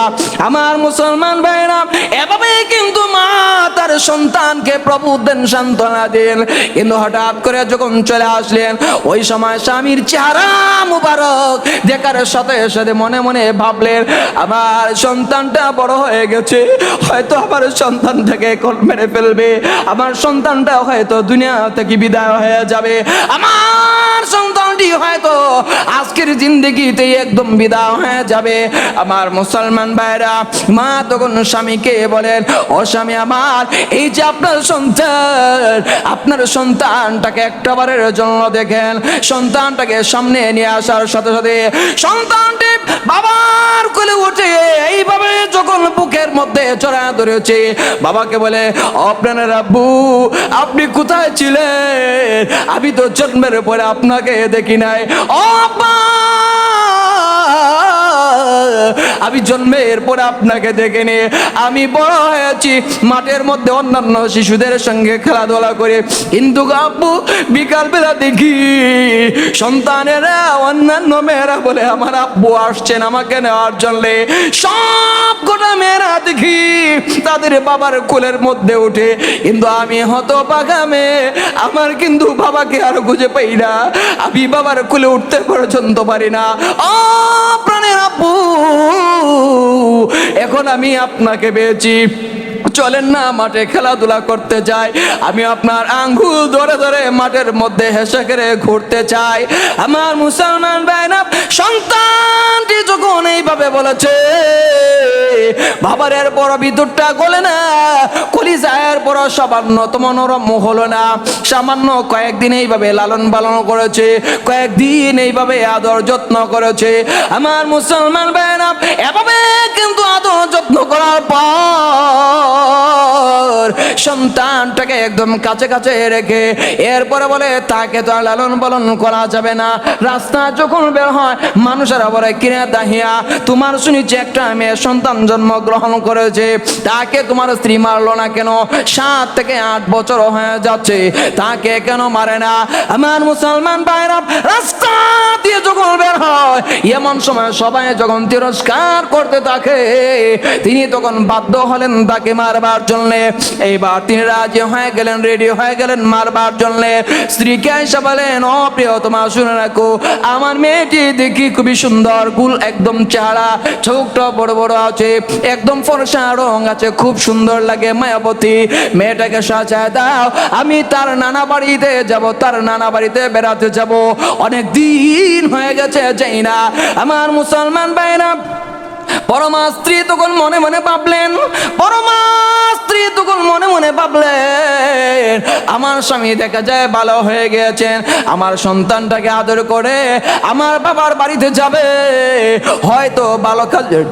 আমার মুসলমান ভাইরা, এভাবে কিন্তু মা তার সন্তানকে প্রবুদ্ধ সান্ত্বনা দেন। কিন্তু হঠাৎ করে যখন চলে আসলেন, ওই সময় স্বামীর চেহারা মুবারক দেখার সাথে সাথে মনে মনে ভাবলেন, আমার সন্তানটা বড় হয়ে গেছে, হয়তো আমার সন্তানটাকে মেরে ফেলবে, আমার সন্তানটা হয়তো দুনিয়া থেকে বিদায় হয়ে যাবে, আমার সন্তানটি হয়তো আজকের জিন্দগিতেই একদম বিদায় হয়ে যাবে। আমার মুসলমান ভাইরা, মা তখন স্বামীকে বলেন, ও স্বামী আমার, এই যে আপনার সন্তান, আপনার সন্তানটাকে একটাবারের জন্য দেখেন। সন্তানটাকে সামনে নিয়ে আসার সাথে সাথে সন্তানটি বাবার কোলে উঠে এইভাবে যখন বুকের মধ্যে জড়া ধরেছে, বাবাকে বলে, আপনার আব্বু, আপনি কোথায় ছিলেন? আমি তো জন্মের পরে আপনাকে দেখি নাই। ও আব্বা, আমি জন্মের পরে আপনাকে দেখিনি। আমি বড় হয়েছি মাঠের মধ্যে অন্যান্য শিশুদের সঙ্গে খেলাধুলা করে, কিন্তু আব্বু বিকাল বেলা দেখি সন্তানেরা, অন্যান্য মেয়েরা বলে আমার আব্বু আসছেন আমাকে নেওয়ার জন্য। সব গোটা মেয়েরা দেখি তাদের বাবার কোলের মধ্যে উঠে, কিন্তু আমি হতভাগা মেয়ে, আমার কিন্তু বাবাকে আর খুঁজে পাই না। আমি বাবার কোলে উঠতে পর্যন্ত পারি না। ও প্রাণের আব্বু, এখন আমি আপনাকে পেয়েছি, চলেন না মাঠে খেলাধুলা করতে যাই। আমি আপনার আঙ্গুল ধরে ধরে মাঠের মধ্যে হেসে করে ঘুরতে চাই। আমার মুসলমান ভাইরা, সন্তানটি যখন এইভাবে বলেছে, বাবার এর বড় ভিতরটা গলে না, কলিজায়ের বড় সামান্যতম নরম হলো না। সামান্য কয়েকদিন এইভাবে লালন পালন করেছে, কয়েকদিন এইভাবে আদর যত্ন করেছে। আমার মুসলমান ভাইরা, এভাবে কিন্তু আদর যত্ন করার পর সন্তানটাকে একদম কাছে কাছে রেখে এরপরে বলে, তাকে তো আর লালন পালন করা যাবে না। রাস্তা যখন বের হয় মানুষেরা বলে, কিনে দাহিয়া, তোমার শুনেছি একটা মেয়ে সন্তান জন্মগ্রহণ করেছে, তাকে তোমার স্ত্রী মারলো না কেন? 7 থেকে 8 বছর হয়ে যাচ্ছে, তাকে কেন মারে না? আমার মুসলমান ভাইরা, রাস্তা দিয়ে যখন বের হয় এমন সময় সবাই যখন তিরস্কার করতে থাকে, তিনি তখন বাধ্য হলেন তাকে মারবার জন্য। এইবার তিনি রাজি হয়ে গেলেন, রেডি হয়ে গেলেন মারবার জন্য। স্ত্রীকে এসে বলেন, ও প্রিয়, তোমার শুনে রাখো, আমার মেয়েটি দেখি খুবই সুন্দর, গুল একদম চেহারা, চোখটা বড় বড় আছে, একদম ফর্সা রং আছে, খুব সুন্দর লাগে, মায়াবতী। মেয়েটাকে সাজায় দাও, আমি তার নানা বাড়িতে যাব, তার নানা বাড়িতে বেড়াতে যাব। অনেক দিন হয়ে গেছে যাই না। আমার মুসলমান ভাইরা, পরমা স্ত্রী তখন মনে মনে ভাবলেন, পরমা স্ত্রী তখন মনে মনে ভাবলেন, আমার স্বামী দেখা যায় ভালো হয়ে গেছেন, আমার সন্তানটাকে আদর করে আমার বাবার বাড়িতে যাবে, হয়তো ভালো কাজের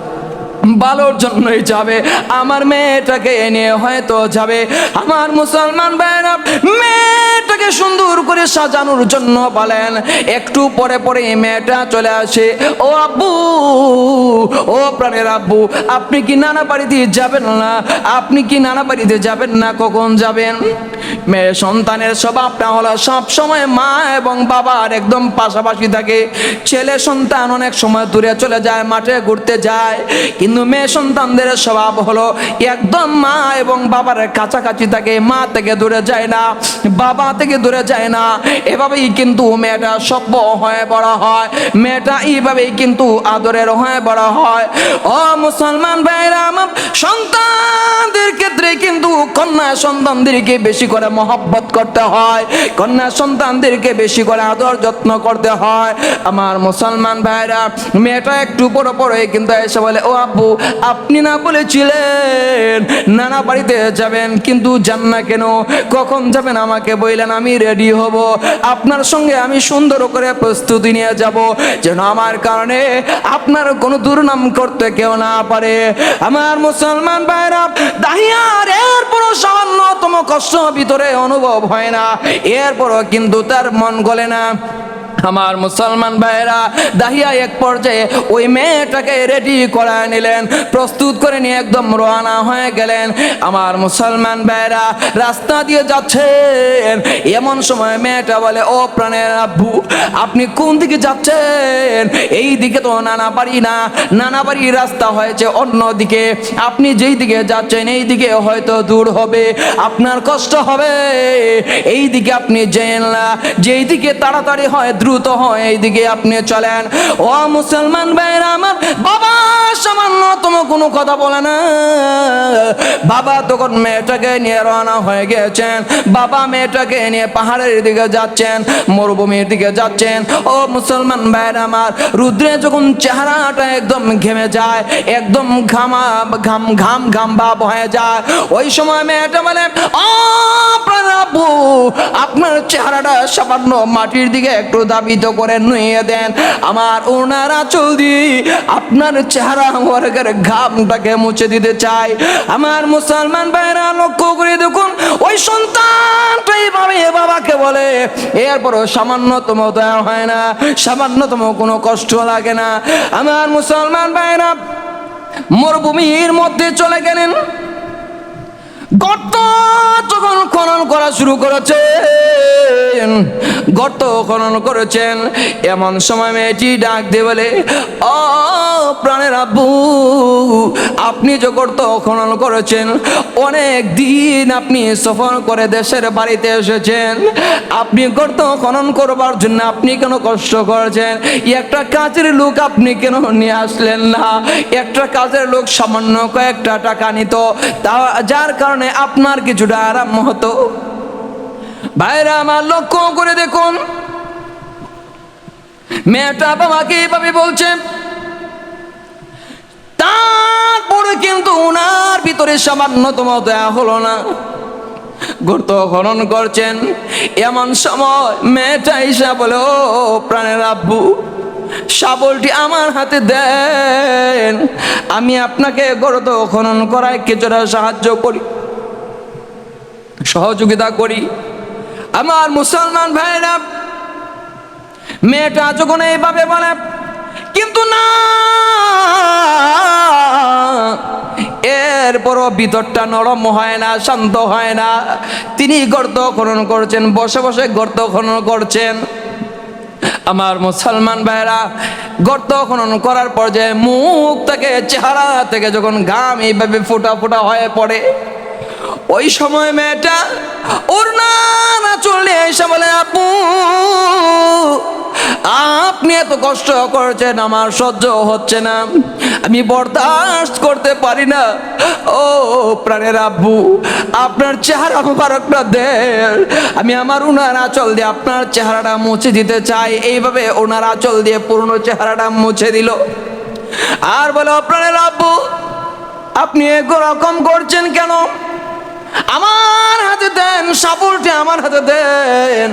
ভালোর জন্যই যাবে, আমার মেয়েটাকে নিয়ে হয়তো যাবে। আমার মুসলমান ভাইরা, মেয়েটাকে সুন্দর করে সাজানোর জন্য বলেন। একটু পরে পরে মেয়েটা চলে আসে, ও আব্বু, ও প্রাণের আব্বু, আপনি কি নানা বাড়িতে যাবেন না? আপনি কি নানা বাড়িতে যাবেন না? কখন যাবেন? মেয়ে সন্তানের স্বভাবটা হলো সব সময় মা এবং বাবার একদম পাশাপাশি থাকে। ছেলে সন্তান অনেক সময় দূরে চলে যায়, মাঠে ঘুরতে যায়, কিন্তু মেয়ে সন্তানদের স্বভাব হলো একদম মা এবং বাবার কাছাকাছি থাকে, মা থেকে দূরে যায় না, বাবা থেকে দূরে যায় না। এভাবেই কিন্তু মেয়েটা সভ্য হয়ে বড় হয়, মেয়েটা এইভাবেই কিন্তু আদরের হয়ে বড় হয়। ও মুসলমান ভাইরা, সন্তানদের ক্ষেত্রে কিন্তু কন্যা সন্তানদেরকে বেশি করে মহব্বত করতে হয়, কন্যা সন্তানদেরকে বেশি করে আদর যত্ন করতে হয়। আমার মুসলমান ভাইরা, মেয়েটা একটু বড় বড় কিন্তু এসে বলে, ও আব্বু, আপনি না বলেছিলেন নানা বাড়িতে যাবেন, কিন্তু যান না কেন? কখন যাবেন আমাকে বললেন, আমি রেডি হব, আপনার সঙ্গে আমি সুন্দর করে প্রস্তুতি নিয়ে যাব, যেন আমার কারণে আপনার কোনো দুর্নাম করতে কেউ না পারে। আমার মুসলমান ভাইরা, দাহিয়ার এরপরও সামান্যতম কষ্ট ভিতরে অনুভব হয় না, এরপরও কিন্তু তার মন গলে না। আমার মুসলমান ভাইরা, দাহিয়া এক পর্যায়ে ওই মেয়েটাকে রেডি করে নিলেন, প্রস্তুত করে নিয়ে একদম রওনা হয়ে গেলেন। আমার মুসলমান ভাইরা, রাস্তা দিয়ে যাচ্ছেন, এমন সময় মেয়েটা বলে, ও প্রাণের আব্বু, আপনি কোন দিকে যাচ্ছেন? এই দিকে তো নানা বাড়ি না, নানা বাড়ির রাস্তা হয়েছে অন্য দিকে, আপনি যেই দিকে যাচ্ছেন এই দিকে হয়তো দূর হবে, আপনার কষ্ট হবে, এই দিকে আপনি যেন না, যেই দিকে তাড়াতাড়ি হয় দ্রুত দ্রুত হয় এইদিকে আপনি চলেন। ও মুসলমান ভাইরা আমার, বাবা সামান্যতম কোনো কথা বলে না। বাবা তখন মেয়েটাকে নিয়ে রওনা হয়ে গেছেন। বাবা মেয়েটাকে নিয়ে পাহাড়ের দিকে যাচ্ছেন, মরুভূমির দিকে যাচ্ছেন। ও মুসলমান ভাইরা আমার, রুদ্রে যখন চেহারাটা একদম ঘেমে যায়, একদম ঘাম ঘাম ঘাম ভাব হয়ে যায়, ওই সময় মেয়েটা বলে, ও প্রভু, আপনার চেহারাটা সামান্য মাটির দিকে একটু ধাবিত করে নুয়ে দেন, আমার ওনার আঁচল দিয়ে আপনার চেহারা ওয়ার্গের ঘামটাকে মুছে দিতে চাই। আমার মুসলমান ভাইরা লক্ষ্য করে দেখুন, ওই সন্তানটা এইভাবে বাবাকে বলে, এরপরও সামান্যতম দয়া হয় না, সামান্যতম কোনো কষ্ট লাগে না। আমার মুসলমান ভাইরা মরুভূমির মধ্যে চলে গেলেন। গর্ত যখন খনন করা শুরু করেছেন, গর্ত খনন করেছেন, এমন সময় মেয়েটি ডাক দিয়ে বলে, ও প্রাণের আব্বু, আপনি যে গর্ত খনন করেছেন, অনেক দিন আপনি সফর করে দেশের বাড়িতে এসেছেন, আপনি গর্ত খনন করবার জন্য আপনি কেন কষ্ট করেছেন? একটা কাজের লোক আপনি কেন নিয়ে আসলেন না? একটা কাজের লোক সামান্য কয়েকটা টাকা নিত, তা যার কারণে আপনার কিছুটা আরাম হতো। ভাইরা আমার লক্ষ্য করে দেখুন, মেয়েটা বাবাকে এভাবে বলছে, তারপরে কিন্তু ওনার ভিতরে সামান্যতম দয়া হলো না। গর্ত খনন করছেন, এমন সময় মেয়েটা এসে বলে, ও প্রাণের আব্বু, শাবলটি আমার হাতে দেন, আমি আপনাকে গর্ত খনন করায় কিছুটা সাহায্য করি, সহযোগিতা করি। আমার মুসলমান ভাইরা, মেয়েটা যখন এইভাবে বলে, কিন্তু না, এরপরও ভিতরটা নরম হয় না, শান্ত হয় না। তিনি গর্ত খনন করছেন, বসে বসে গর্ত খনন করছেন। আমার মুসলমান ভাইরা, গর্ত খনন করার পর যে মুখ থেকে, চেহারা থেকে যখন ঘাম এইভাবে ফোটা ফোটা হয়ে পড়ে, ওই সময় মেয়েটা ওর না চলে এসে বলে, আপু, আপনি এত কষ্ট করছেন, আমার সহ্য হচ্ছে না, আমি বরদাস্ত করতে পারি না। ও প্রাণের আব্বু, আপনার চেহারা মুবারকটা দেন, আমি আমার উনার আঁচল দিয়ে আপনার চেহারাটা মুছে দিতে চাই। এইভাবে ওনার আঁচল দিয়ে পুরনো চেহারাটা মুছে দিল। আর বলে, প্রাণের আব্বু, আপনি এরকম করছেন কেন? আমার হাতে দেন, শাবলটি আমার হাতে দেন,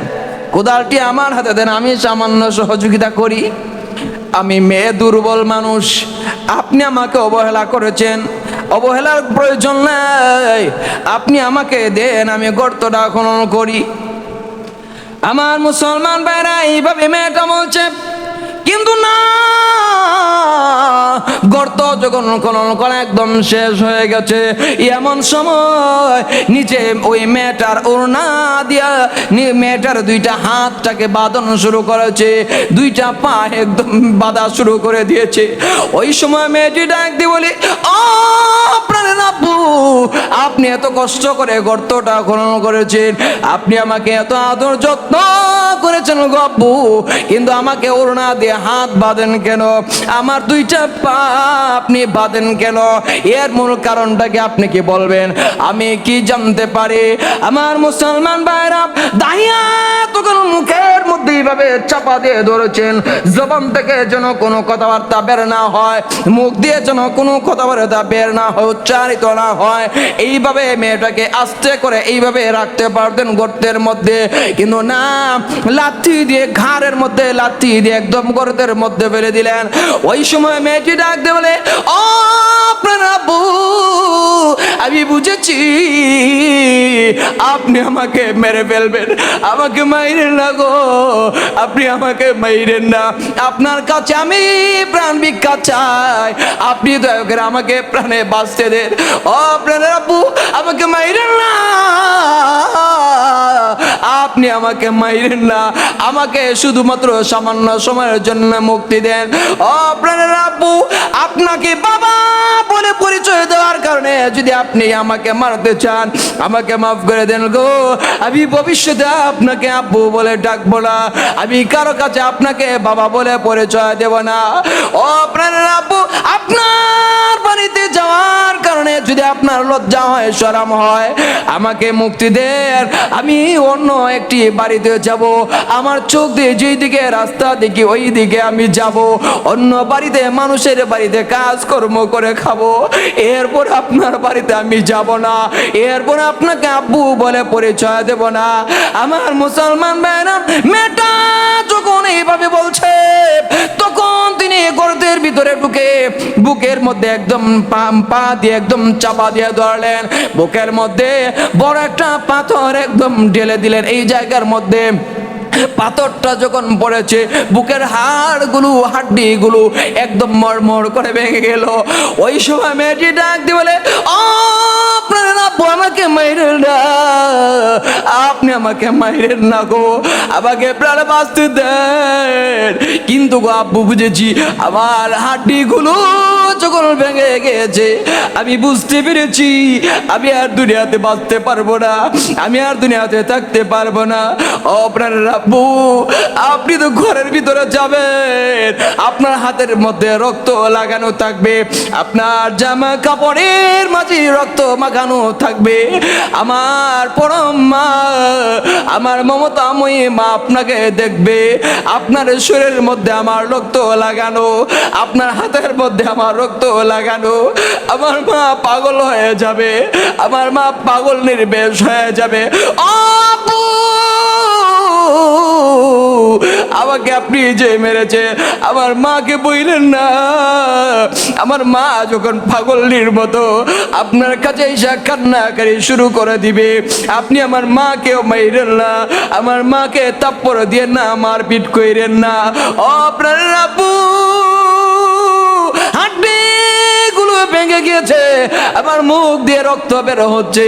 কোদালটি আমার হাতে দেন, আমি সামান্য সহযোগিতা করি। আমি মেয়ে দুর্বল মানুষ, আপনি আমাকে অবহেলা করেছেন, অবহেলার প্রয়োজন নাই, আপনি আমাকে দেন, আমি গর্তটা খনন করি। আমার মুসলমান ভাইরা, এইভাবে মেয়েটা বলছে, কিন্তু না, গর্ত যখন খনন করা একদম শেষ হয়ে গেছে, এমন সময় নিচে ওই মেয়েটার ওড়না দিয়া মেয়েটার দুইটা হাতটাকে বাঁধানো শুরু করেছে, দুইটা পা একদম বাঁধা শুরু করে দিয়েছে। ওই সময় মেয়েটি ডাক দিয়ে বলি, ও প্রাণের আব্বু, আপনি এত কষ্ট করে গর্তটা খনন করেছেন, আপনি আমাকে এত আদর যত্ন করেছেন গো আব্বু, কিন্তু আমাকে ওড়না দিয়ে হাত বাঁধেন কেন? আমার দুইটা পা আপনি বাঁধেন কেন? এর মূল কারণটা কি আপনি কি বলবেন? আমি কি জানতে পারি? আমার মুসলমান ভাইরা, দাহিয়া তখন মুখের মধ্যে এইভাবে চাপা দিয়ে ধরেছেন, জবান থেকে যেন কোনো কথাবার্তা বের না হয়, মুখ দিয়ে যেন কোনো কথাবার্তা বের না হয়, উচ্চারিত না হয়। এইভাবে মেয়েটাকে আস্তে করে এইভাবে রাখতে পারতেন গর্তের মধ্যে, কিন্তু না, লাথি দিয়ে ঘাড়ের মধ্যে লাথি দিয়ে একদম গর্তের মধ্যে ফেলে দিলেন। ওই সময় মেয়েটি ডাক দিয়ে বলে, ও আপনার আব্বু, আমি বুঝেছি আপনি আমাকে মেরে ফেলবেন, আমাকে মাইরেন না গো, আপনি আমাকে মাইরেন না, আপনার কাছে আমি প্রাণ ভিক্ষা চাই, আপনি দয়া করে আমাকে প্রাণে বাঁচতে দেন। দেন। ও আপনার আব্বু আমাকে মাইরেন না, আপনি আমাকে মাইরেন না, আমাকে শুধুমাত্র সামান্য সময়ের জন্য মুক্তি দেন। ও আপনার আব্বু আপনাকে বাবা বলে পরিচয় দেওয়ার কারণে যদি আপনি আমাকে মারতে চান, আমাকে মাফ করে দেন গো। আমি ভবিষ্যতে আপনাকে আব্বু বলে ডাকবো না, আমি কারো কাছে আপনাকে বাবা বলে পরিচয় দেব না। ও আপনার আব্বু আপনার বাড়িতে যাওয়ার কারণে যদি আপনার লজ্জা হয়, শরম হয়, আমাকে মুক্তি দেন, আমি অন্য একটি বাড়িতে যাব। আমার চোখ দিয়ে যেই দিকে রাস্তা দেখি ওই দিকে আমি যাব, অন্য বাড়িতে মানুষের বাড়িতে কাজকর্ম করে খাবো। এরপর আপনার বাড়িতে আমি যাব না, এরপর আপনাকে আব্বু বলে পরিচয় দেব না। আমার মুসলমান ভাইরা, মেয়েটা যখন এইভাবে বলছে তখন তিনি গর্তের ভিতরে ঢুকে বুকের মধ্যে একদম পা দিয়ে একদম চাপা দিয়ে ধরলেন, বুকের মধ্যে বড় একটা পাথর একদম ঢেলে দিলেন। এই জায়গার মধ্যে পাথরটা যখন পড়েছে বুকের হাড্ডিগুলো একদম মরমর করে ভেঙে গেল। ওই সময় মেয়েটি ডাক দিয়ে বলে, ও আপনার আব্বু আমাকে মাইরেন না, আপনি আমাকে মাইরেন না গো, আমাকে প্রাণ বাঁচতে দেন। কিন্তু গো আব্বু বুঝেছি আমার হাড্ডিগুলো যখন ভেঙে গেছে আমি বুঝতে পেরেছি আমি আর দুনিয়াতে বাঁচতে পারবো না, আমি আর দুনিয়াতে থাকতে পারবো না। ও আপনার আব্বু আপনি তো ঘরের ভিতরে যাবেন, আপনার হাতের মধ্যে রক্ত লাগানো থাকবে, আপনার জামা কাপড়ের মাঝে রক্ত মাখানো থাকবে। আমার পরম মা, আমার মমতাময়ী মা আপনাকে দেখবে, আপনার শরীরের মধ্যে আমার রক্ত লাগানো, আপনার হাতের মধ্যে আমার রক্ত লাগানো। আমার মা পাগল হয়ে যাবে, আমার মা পাগল নির্বেশ হয়ে যাবে। ও আব্বু আমাকে আপনি যে মেরেছে আমার মাকে বইলেন না, আমার মা যখন পাগলের মতো আপনার কাছে এসে কান্নাকারি শুরু করে দিবে, আপনি আমার মাকেও মাইরেন না, আমার মাকে থাপ্পড় দিয়ে না মারপিট কইরেন না। ও আপনার আব্বু হাড্ডিগুলো ভেঙে গিয়েছে, আমার মুখ দিয়ে রক্ত বের হচ্ছে,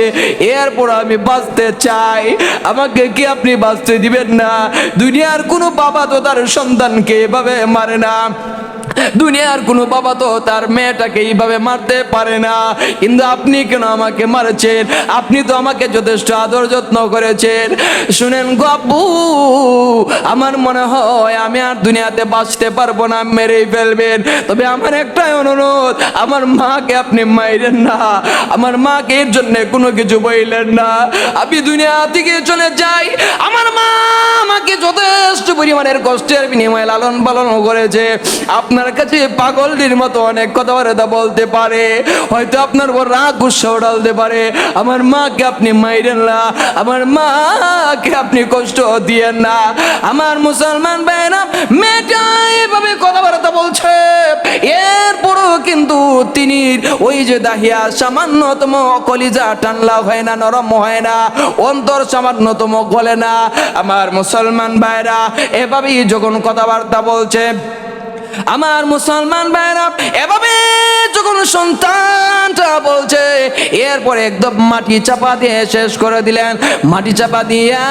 এরপর আমি বাঁচতে চাই, আমাকে কি আপনি বাঁচতে দিবেন না? দুনিয়ার কোনো বাবা তো তার সন্তানকে এভাবে মারে না, দুনিয়ার কোনো বাবা তো তার মেয়েটাকে এইভাবে মারতে পারে না, কিন্তু আপনি কেন আমাকে মারছেন? আপনি তো আমাকে যথেষ্ট আদর যত্ন করেছেন। শুনেন গো আব্বু, আমার মনে হয় আমি আর দুনিয়াতে বাঁচতে পারবো না, মেরেই ফেলবেন। তবে আমার একটাই অনুরোধ, আমার মাকে আপনি মাইরেন না, আমার মাকে এর জন্য কোনো কিছু বললেন না। আমি দুনিয়া থেকে চলে যাই, আমার মা আমাকে যথেষ্ট পরিমাণের কষ্টের বিনিময়ে লালন পালন করেছে। আপনার কাছে পাগলটির মতো অনেক কথাবার্তা বলতে পারে, হয়তো আপনার উপর রাগ গুসা উঠালতে পারে, আমার মাকে আপনি মাইরেন না, আমার মাকে আপনি কষ্ট দিয়েন না। আমার মুসলমান ভাইরা, মেয়েটা এভাবে কথাবার্তা বলছে, এরপরও কিন্তু তিনি ওই যে দাহিয়া সামান্যতম কলিজা টানলা হয় না, নরম হয় না, অন্তর সামান্যতম গলে না। আমার মুসলমান ভাইরা এভাবেই যখন কথাবার্তা বলছে, আমার মুসলমান ভাইরা এভাবে যখন সন্তানটা বলছে, এরপরে একদম মাটি চাপা দিয়ে শেষ করে দিলেন, মাটি চাপা দিয়া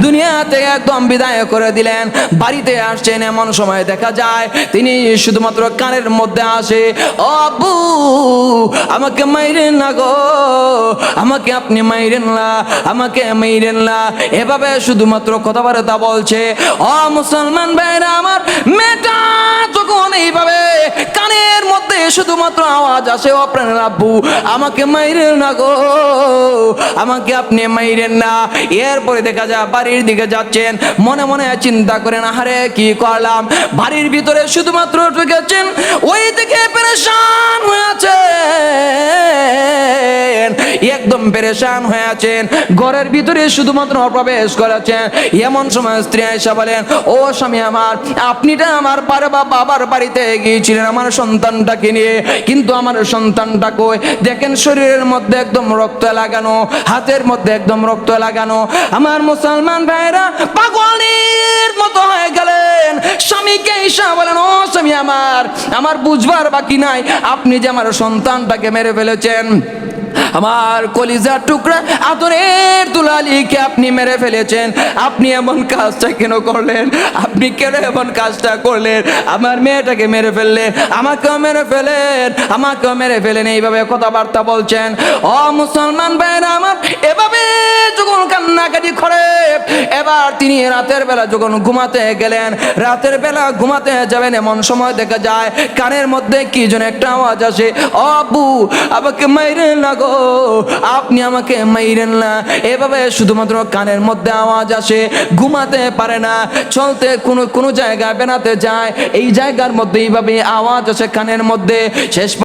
দুনিয়াতে একদম বিদায় করে দিলেন। বাড়িতে আসছেন এমন সময় দেখা যায় তিনি শুধুমাত্র কানের মধ্যে আসে, ও আব্বু আমাকে মাইরেন না গো, আমাকে আপনি মাইরেন না, আমাকে মাইরেন না, এভাবে শুধুমাত্র কথাবার্তা বলছে। ও মুসলমান ভাইরা আমার, মেয়েটা যখন এইভাবে কানের মধ্যে শুধুমাত্র আওয়াজ আসে, আপনার আব্বু আমাকে মাইরেন না গো, আমাকে আপনি মাইরেন না, এরপরে দেখা যায় বাড়ির দিকে যাচ্ছেন, মনে মনে চিন্তা করেন আরে কি করলাম, বাড়ির ভিতরে শুধুমাত্র ঢুকেছেন, ওই দিকে পেরেশান হয়ে আছেন, একদম পেরেশান হয়ে আছেন, ঘরের ভিতরে শুধুমাত্র প্রবেশ করেছেন। এমন সময় স্ত্রী আয়েশা বলেন, ও স্বামী আমার, আপনিটা আমার বাবার বাড়িতে গিয়েছিলেন আমার সন্তানটাকে নিয়ে, কিন্তু আমার সন্তানটা কই? দেখেন শরীরের মধ্যে একদম রক্ত লাগানো, হাতের মধ্যে একদম রক্ত লাগানো। আমার মুসলমান ভাইরা পাগলের মতো হয়ে গেলেন। স্বামীকে আয়েশা বলেন, ও স্বামী আমার, আমার বুঝবার বাকি নাই, আপনি যে আমার সন্তানটাকে মেরে ফেলেছেন, আমার কলিজার টুকরা আদরের দুলালিকে আপনি মেরে ফেলেছেন। আপনি এমন কাজটা কেন করলেন? আপনি কেন এমন কাজটা করলেন? আমার মেয়েটাকে মেরে ফেললেন, আমাকেও মেরে ফেলেন, আমাকেও মেরে ফেলেন, এইভাবে কথাবার্তা বলছেন। ও মুসলমান ভাইরা আমার, এভাবে যখন কান্নাকাটি করে, এবার তিনি রাতের বেলা যখন ঘুমাতে গেলেন, রাতের বেলা ঘুমাতে যাবেন এমন সময় দেখা যায় কানের মধ্যে কি যেন একটা আওয়াজ আসে, ও আব্বু আমাকে মাইরেন না গো, আপনি আমাকে মাইরেন না। এভাবে শুধুমাত্র কানের মধ্যে আওয়াজ আসে, ঘুমাতে পারে না, চলতে কোনো জায়গায় বেড়াতে যায়, এই জায়গার মধ্যে এইভাবে আওয়াজ আসে কানের মধ্যে। শেষ